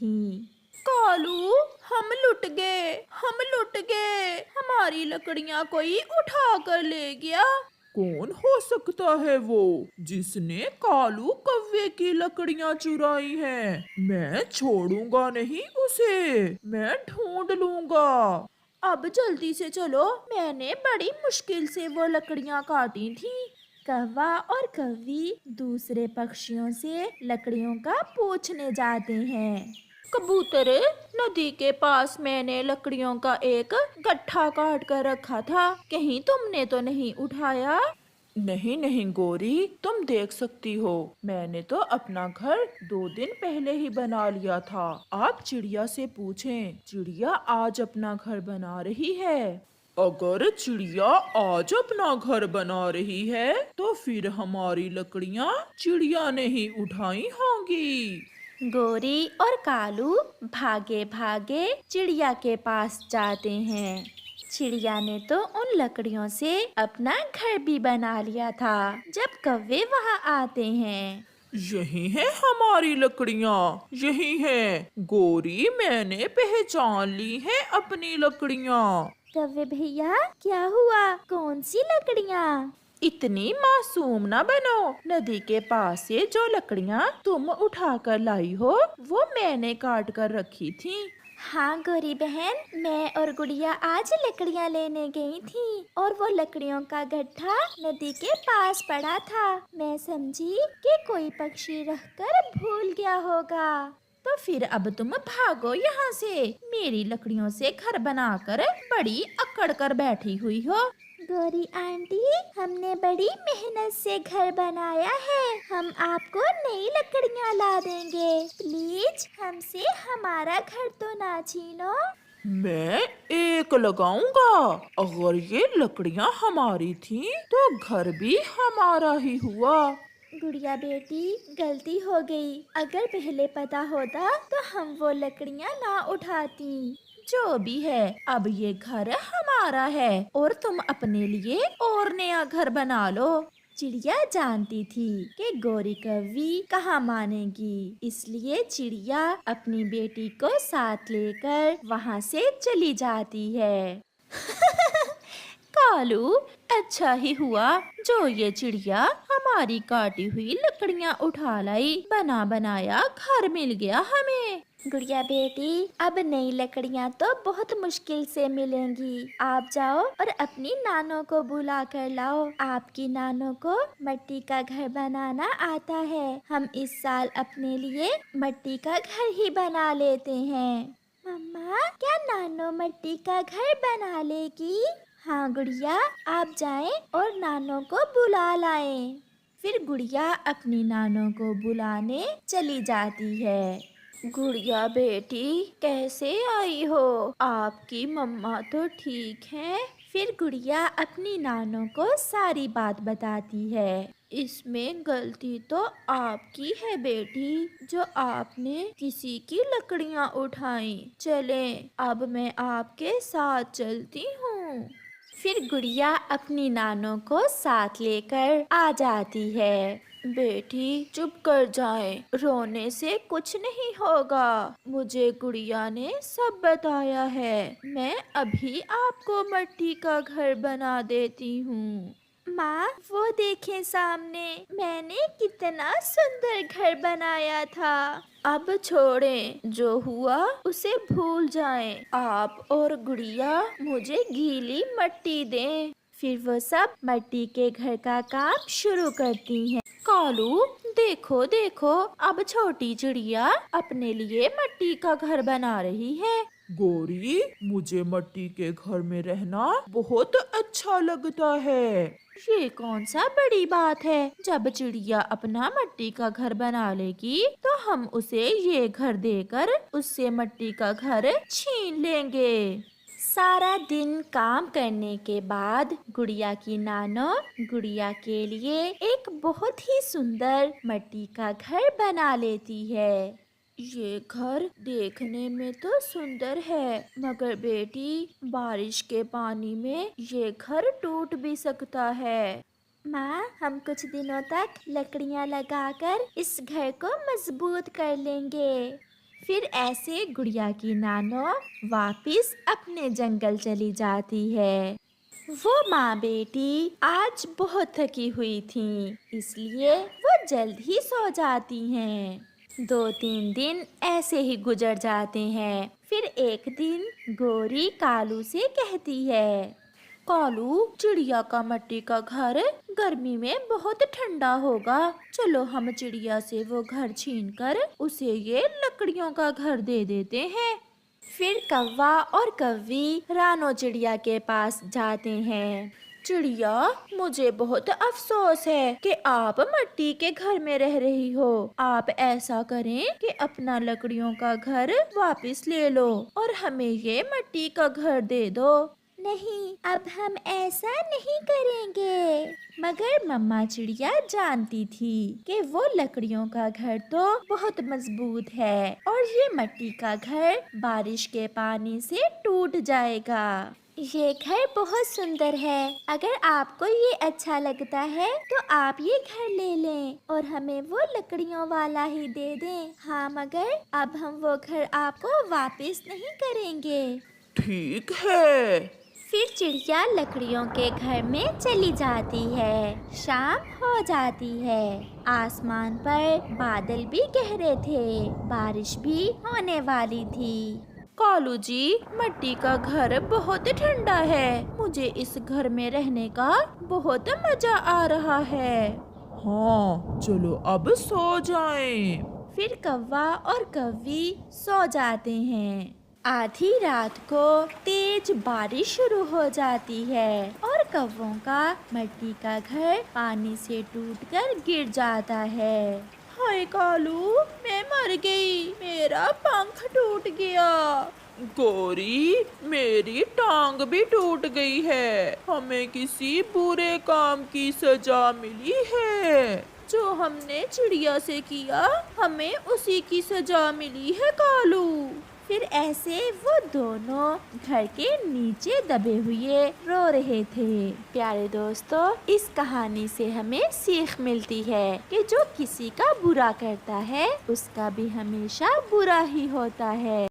थी। कालू, हम लुट गए, हमारी लकड़ियां कोई उठा कर ले गया। कौन हो सकता है वो जिसने कालू कौवे की लकड़ियां चुराई हैं? मैं छोड़ूंगा नहीं उसे, मैं ढूंढ लूंगा। अब जल्दी से चलो, मैंने बड़ी मुश्किल से वो लकड़ियां काटी थी। कौवा और कौवी दूसरे पक्षियों से लकड़ियों का पूछने जाते हैं। कबूतर, नदी के पास मैंने लकड़ियों का एक गट्ठा काट कर रखा था, कहीं तुमने तो नहीं उठाया? नहीं नहीं गोरी, तुम देख सकती हो, मैंने तो अपना घर 2 दिन पहले ही बना लिया था। आप चिड़िया से पूछें, चिड़िया आज अपना घर बना रही है। अगर चिड़िया आज अपना घर बना रही है तो फिर हमारी लकड़ियाँ चिड़िया ने ही उठाई होंगी। गोरी और कालू भागे भागे चिड़िया के पास जाते हैं। चिड़िया ने तो उन लकड़ियों से अपना घर भी बना लिया था। जब कौवे वहाँ आते हैं, यही है हमारी लकड़ियाँ, यही है गोरी, मैंने पहचान ली है अपनी लकड़ियाँ। कौवे भैया, क्या हुआ? कौन सी लकड़ियाँ? इतनी मासूम ना बनो, नदी के पास से जो लकड़ियाँ तुम उठा कर लाई हो वो मैंने काट कर रखी थी। हाँ गोरी बहन, मैं और गुड़िया आज लकड़ियाँ लेने गई थी और वो लकड़ियों का गड्ढा नदी के पास पड़ा था। मैं समझी कि कोई पक्षी रखकर भूल गया होगा। तो फिर अब तुम भागो यहाँ से, मेरी लकड़ियों से घर बनाकर बड़ी अकड़ कर बैठी हुई हो। गौरी आंटी, हमने बड़ी मेहनत से घर बनाया है, हम आपको नई लकड़ियाँ ला देंगे, प्लीज हमसे हमारा घर तो ना छीनो। मैं एक लगाऊंगा, अगर ये लकड़ियाँ हमारी थी तो घर भी हमारा ही हुआ। गुड़िया बेटी, गलती हो गई, अगर पहले पता होता तो हम वो लकड़ियाँ ना उठाती। जो भी है, अब ये घर हमारा है और तुम अपने लिए और नया घर बना लो। चिड़िया जानती थी कि गौरी कौवी कहाँ मानेगी, इसलिए चिड़िया अपनी बेटी को साथ लेकर वहाँ से चली जाती है। कालू, अच्छा ही हुआ जो ये चिड़िया हमारी काटी हुई लकड़ियाँ उठा लाई, बना बनाया घर मिल गया हमें। गुड़िया बेटी, अब नई लकड़ियाँ तो बहुत मुश्किल से मिलेंगी, आप जाओ और अपनी नानों को बुला कर लाओ। आपकी नानों को मिट्टी का घर बनाना आता है, हम इस साल अपने लिए मिट्टी का घर ही बना लेते हैं। मम्मा, क्या नानो मिट्टी का घर बना लेगी? हाँ गुड़िया, आप जाएं और नानों को बुला लाएं। फिर गुड़िया अपनी नानों को बुलाने चली जाती है। गुड़िया बेटी, कैसे आई हो? आपकी मम्मा तो ठीक है? फिर गुड़िया अपनी नानों को सारी बात बताती है। इसमें गलती तो आपकी है बेटी, जो आपने किसी की लकड़ियाँ उठाई। चलें, अब मैं आपके साथ चलती हूँ। फिर गुड़िया अपनी नानों को साथ लेकर आ जाती है। बेटी चुप कर जाए, रोने से कुछ नहीं होगा, मुझे गुड़िया ने सब बताया है, मैं अभी आपको मिट्टी का घर बना देती हूँ। माँ, वो देखें सामने, मैंने कितना सुंदर घर बनाया था। अब छोड़ें, जो हुआ उसे भूल जाएं। आप और गुड़िया मुझे गीली मिट्टी दें। फिर वो सब मिट्टी के घर का काम शुरू करती हैं। कालू, देखो देखो, अब छोटी चिड़िया अपने लिए मिट्टी का घर बना रही है। गोरी, मुझे मिट्टी के घर में रहना बहुत अच्छा लगता है। ये कौन सा बड़ी बात है, जब चिड़िया अपना मिट्टी का घर बना लेगी तो हम उसे ये घर देकर उससे मिट्टी का घर छीन लेंगे। सारा दिन काम करने के बाद गुड़िया की नानो गुड़िया के लिए एक बहुत ही सुंदर मिट्टी का घर बना लेती है। ये घर देखने में तो सुंदर है, मगर बेटी, बारिश के पानी में ये घर टूट भी सकता है। माँ, हम कुछ दिनों तक लकड़ियाँ लगाकर इस घर को मजबूत कर लेंगे। फिर ऐसे गुड़िया की नानो वापिस अपने जंगल चली जाती है। वो माँ बेटी आज बहुत थकी हुई थी, इसलिए वो जल्द ही सो जाती हैं। 2-3 दिन ऐसे ही गुजर जाते हैं। फिर एक दिन गोरी कालू से कहती है, कालू, चिड़िया का मिट्टी का घर गर्मी में बहुत ठंडा होगा। चलो हम चिड़िया से वो घर छीनकर उसे ये लकड़ियों का घर दे देते हैं। फिर कौवा और कव्वी रानो चिड़िया के पास जाते हैं। चिड़िया, मुझे बहुत अफसोस है कि आप मिट्टी के घर में रह रही हो। आप ऐसा करें कि अपना लकड़ियों का घर वापस ले लो और हमें ये मिट्टी का घर दे दो। नहीं, अब हम ऐसा नहीं करेंगे। मगर मम्मा चिड़िया जानती थी कि वो लकड़ियों का घर तो बहुत मजबूत है और ये मिट्टी का घर बारिश के पानी से टूट जाएगा। ये घर बहुत सुंदर है। अगर आपको ये अच्छा लगता है तो आप ये घर ले लें और हमें वो लकड़ियों वाला ही दे दें। हाँ, मगर अब हम वो घर आपको वापस नहीं करेंगे। ठीक है। फिर चिड़िया लकड़ियों के घर में चली जाती है। शाम हो जाती है। आसमान पर बादल भी गहरे थे, बारिश भी होने वाली थी। कालू जी, मिट्टी का घर बहुत ठंडा है। मुझे इस घर में रहने का बहुत मजा आ रहा है। हाँ, चलो अब सो जाएं। फिर कौवा और कव्वी सो जाते हैं। आधी रात को तेज बारिश शुरू हो जाती है और कौवों का मिट्टी का घर पानी से टूटकर गिर जाता है। हाय कालू, मैं मर गई, मेरा पंख टूट गया। गौरी, मेरी टांग भी टूट गई है। हमें किसी बुरे काम की सजा मिली है। जो हमने चिड़िया से किया, हमें उसी की सजा मिली है कालू। फिर ऐसे वो दोनों घर के नीचे दबे हुए रो रहे थे। प्यारे दोस्तों, इस कहानी से हमें सीख मिलती है कि जो किसी का बुरा करता है उसका भी हमेशा बुरा ही होता है।